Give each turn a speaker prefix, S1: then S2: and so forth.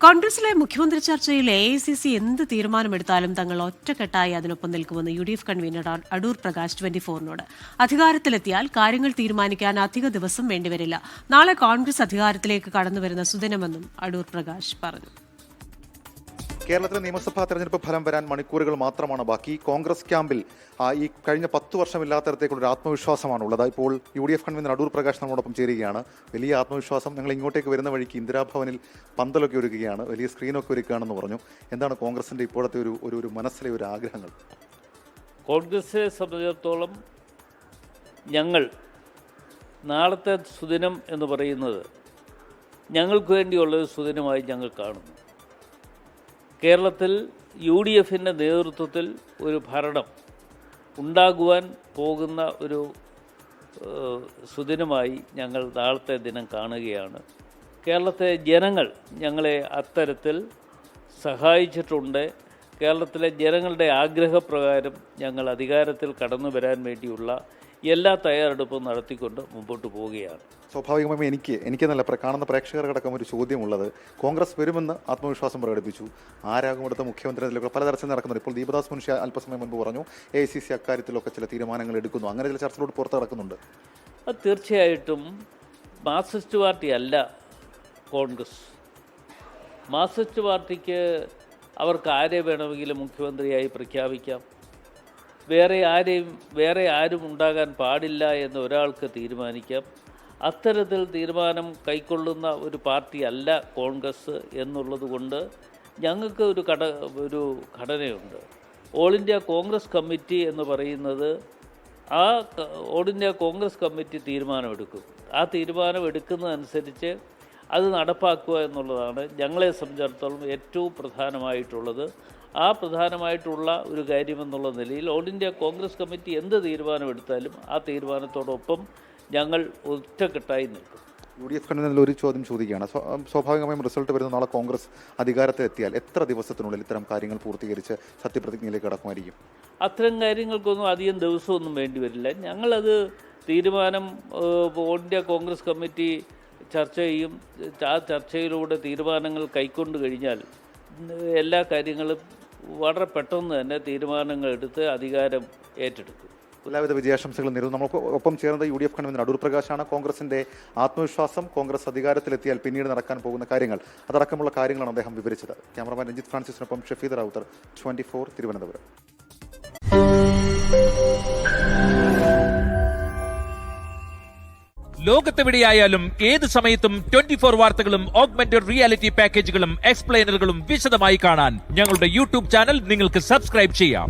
S1: കോൺഗ്രസിലെ മുഖ്യമന്ത്രി ചർച്ചയിൽ AICC എന്ത് തീരുമാനമെടുത്താലും തങ്ങൾ ഒറ്റക്കെട്ടായി അതിനൊപ്പം നിൽക്കുമെന്ന് UDF കൺവീനർ അടൂർ പ്രകാശ് 24നോട്. അധികാരത്തിലെത്തിയാൽ കാര്യങ്ങൾ തീരുമാനിക്കാൻ അധിക ദിവസം വേണ്ടിവരില്ല. നാളെ കോൺഗ്രസ് അധികാരത്തിലേക്ക് കടന്നുവരുന്ന സുദിനമെന്നും അടൂർ പ്രകാശ് പറഞ്ഞു.
S2: കേരളത്തിലെ നിയമസഭാ തെരഞ്ഞെടുപ്പ് ഫലം വരാൻ മണിക്കൂറുകൾ മാത്രമാണ് ബാക്കി. കോൺഗ്രസ് ക്യാമ്പിൽ ഈ കഴിഞ്ഞ 10 വർഷമില്ലാത്ത തരത്തേക്കുള്ള ആത്മവിശ്വാസമാണുള്ളത്. ഇപ്പോൾ UDF കൺവീനർ അടൂർ പ്രകാശ് നമ്മളോടൊപ്പം ചേരുകയാണ്. വലിയ ആത്മവിശ്വാസം. ഞങ്ങൾ ഇങ്ങോട്ടേക്ക് വരുന്ന വഴിക്ക് ഇന്ദിരാഭവനിൽ പന്തലൊക്കെ ഒരുക്കുകയാണ്, വലിയ സ്ക്രീനൊക്കെ ഒരുക്കുകയാണെന്ന് പറഞ്ഞു. എന്താണ് കോൺഗ്രസിന്റെ ഇപ്പോഴത്തെ ഒരു മനസ്സിലെ ഒരു ആഗ്രഹങ്ങൾ?
S3: കോൺഗ്രസിനെ സംബന്ധിച്ചിടത്തോളം ഞങ്ങൾ നാളത്തെ സുദിനം എന്ന് പറയുന്നത് ഞങ്ങൾക്ക് വേണ്ടിയുള്ളൊരു സുദിനമായി ഞങ്ങൾ കാണുന്നു. കേരളത്തിൽ UDFിൻ്റെ നേതൃത്വത്തിൽ ഒരു ഭരണം ഉണ്ടാകുവാൻ പോകുന്ന ഒരു സുദിനമായി ഞങ്ങൾ നാളത്തെ ദിനം കാണുകയാണ്. കേരളത്തിലെ ജനങ്ങൾ ഞങ്ങളെ അത്തരത്തിൽ സഹായിച്ചിട്ടുണ്ട്. കേരളത്തിലെ ജനങ്ങളുടെ ആഗ്രഹപ്രകാരം ഞങ്ങൾ അധികാരത്തിൽ കടന്നു വരാൻ വേണ്ടിയുള്ള എല്ലാ തയ്യാറെടുപ്പും നടത്തിക്കൊണ്ട് മുമ്പോട്ട് പോവുകയാണ്.
S2: സ്വാഭാവികമായും എനിക്ക് നല്ല കാണുന്ന പ്രേക്ഷകർക്കടക്കം ഒരു ചോദ്യമുള്ളത്, കോൺഗ്രസ് വരുമെന്ന് ആത്മവിശ്വാസം പ്രകടിപ്പിച്ചു. ആരാകും അടുത്ത മുഖ്യമന്ത്രി നിലകൾ പലതരത്തിൽ നടക്കുന്നുണ്ട്. ഇപ്പോൾ ദീപദാസ് മുൻഷി അല്പസമയം മുൻപ് പറഞ്ഞു AICC അക്കാര്യത്തിലൊക്കെ ചില തീരുമാനങ്ങൾ എടുക്കുന്നു. അങ്ങനെ ചില ചർച്ചകളോട് പുറത്ത് നടക്കുന്നുണ്ട്.
S3: അത് തീർച്ചയായിട്ടും മാർക്സിസ്റ്റ് പാർട്ടി അല്ല കോൺഗ്രസ്. മാർക്സിസ്റ്റ് പാർട്ടിക്ക് അവർക്ക് ആരെ വേണമെങ്കിലും മുഖ്യമന്ത്രിയായി പ്രഖ്യാപിക്കാം. വേറെ ആരും ഉണ്ടാകാൻ പാടില്ല എന്ന് ഒരാൾക്ക് തീരുമാനിക്കാം. അത്തരത്തിൽ തീരുമാനം കൈക്കൊള്ളുന്ന ഒരു പാർട്ടി അല്ല കോൺഗ്രസ് എന്നുള്ളത് കൊണ്ട് ഞങ്ങൾക്ക് ഒരു ഘടനയുണ്ട്. ഓൾ ഇന്ത്യ കോൺഗ്രസ് കമ്മിറ്റി എന്ന് പറയുന്നത് ആ ഓൾ ഇന്ത്യ കോൺഗ്രസ് കമ്മിറ്റി തീരുമാനമെടുക്കും. ആ തീരുമാനം എടുക്കുന്നതനുസരിച്ച് അത് നടപ്പാക്കുക എന്നുള്ളതാണ് ഞങ്ങളെ സംബന്ധിച്ചിടത്തോളം ഏറ്റവും പ്രധാനമായിട്ടുള്ളത്. ആ പ്രധാനമായിട്ടുള്ള ഒരു കാര്യമെന്നുള്ള നിലയിൽ ഓൾ ഇന്ത്യ കോൺഗ്രസ് കമ്മിറ്റി എന്ത് തീരുമാനമെടുത്താലും ആ തീരുമാനത്തോടൊപ്പം ഞങ്ങൾ ഒറ്റക്കെട്ടായി നിൽക്കും.
S2: UDF കൺവീനറിൽ ഒരു ചോദ്യം ചോദിക്കുകയാണ്. സ്വാഭാവികമായും റിസൾട്ട് വരുന്ന നാളെ കോൺഗ്രസ് അധികാരത്തിലെത്തിയാൽ എത്ര ദിവസത്തിനുള്ളിൽ ഇത്തരം കാര്യങ്ങൾ പൂർത്തീകരിച്ച് സത്യപ്രതിജ്ഞയിലേക്ക് കടക്കുമായിരിക്കും?
S3: അത്തരം കാര്യങ്ങൾക്കൊന്നും അധികം ദിവസമൊന്നും വേണ്ടി വരില്ല. ഞങ്ങളത് തീരുമാനം ഓൾ ഇന്ത്യ കോൺഗ്രസ് കമ്മിറ്റി ചർച്ച ചെയ്യും. ആ ചർച്ചയിലൂടെ തീരുമാനങ്ങൾ കൈക്കൊണ്ട് കഴിഞ്ഞാൽ എല്ലാ കാര്യങ്ങളും വളരെ പെട്ടെന്ന് തന്നെ തീരുമാനങ്ങൾ എടുത്ത് അധികാരം ഏറ്റെടുക്കും.
S2: എല്ലാവിധ വിജയാശംസകളും നേരുന്നു. നമുക്ക് ഒപ്പം ചേർന്നത് UDF കൺവീനർ അടൂർ പ്രകാശാണ്. കോൺഗ്രസിന്റെ ആത്മവിശ്വാസം, കോൺഗ്രസ് അധികാരത്തിലെത്തിയാൽ പിന്നീട് നടക്കാൻ പോകുന്ന കാര്യങ്ങൾ, അതടക്കമുള്ള കാര്യങ്ങളാണ് അദ്ദേഹം വിവരിച്ചത്. ക്യാമറമാൻ രഞ്ജിത്ത് ഫ്രാൻസിസിനൊപ്പം ഷഫീദ് റാവുത്തർ, 24 തിരുവനന്തപുരം.
S4: ലോകത്തെവിടെയായാലും ഏത് സമയത്തും 24 വാർത്തകളും ഓഗ്മെന്റഡ് റിയാലിറ്റി പാക്കേജുകളും എക്സ്പ്ലെയിനറുകളും വിശദമായി കാണാൻ ഞങ്ങളുടെ YouTube ചാനൽ നിങ്ങൾക്ക് സബ്സ്ക്രൈബ് ചെയ്യാം.